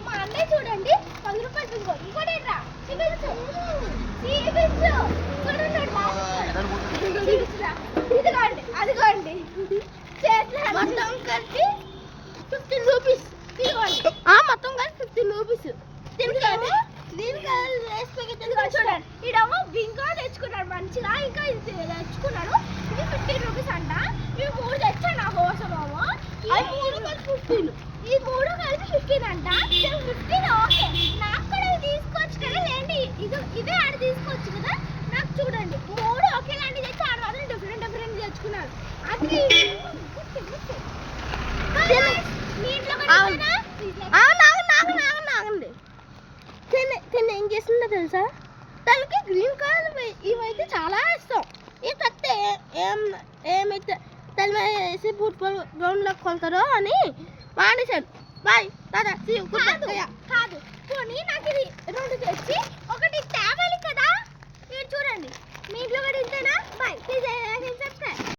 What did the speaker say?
మా అన్నయ్య చూడండి 10 రూపాయలు బింగో ఇంకోటేట్రా అదిగోండి చేతులు మొత్తం కలిపి 15 రూపీస్ తీసుకోండి. మొత్తం కలిపి 15 రూపీస్ తినగానే చూడండి. ఈడేమో బింగో తెచ్చుకున్నాడు మంచిగా, ఇంకా ఇది తెచ్చుకున్నాడు. ఇది 15 రూపీస్ అంట. ఇవి 3 తెచ్చా నా కోసమేమో. అవి 3 కలిపి 15, ఈ 3 కలిపి 15 అంట. 15 ఓకే, నాకు కూడా ఇవి తీసుకోవచ్చు కదా. లేండి ఇవే ఆడ తీసుకోవచ్చు కదా. నాకు చూడండి 3 ఒకేలాంటి తెచ్చి ఆడ మాత్రం డిఫరెంట్ డిఫరెంట్ తెచ్చుకున్నాడు. అది ఏం చేసిందో తెలుసా? తనకి గ్రీన్ కలర్ ఇవైతే చాలా ఇష్టం. ఇవి తత్తే ఏమైతే తన వేసి ఫుట్బాల్ గ్రౌండ్ లో కొలుతారో అని మానేశాడు. బాయ్ తాత కాదు పోనీ నాకు ఇది 2 తెచ్చి ఒకటి తేవాలి కదా. చూడండి మీ ఇంట్లో కూడా ఇంతేనా? బాయ్.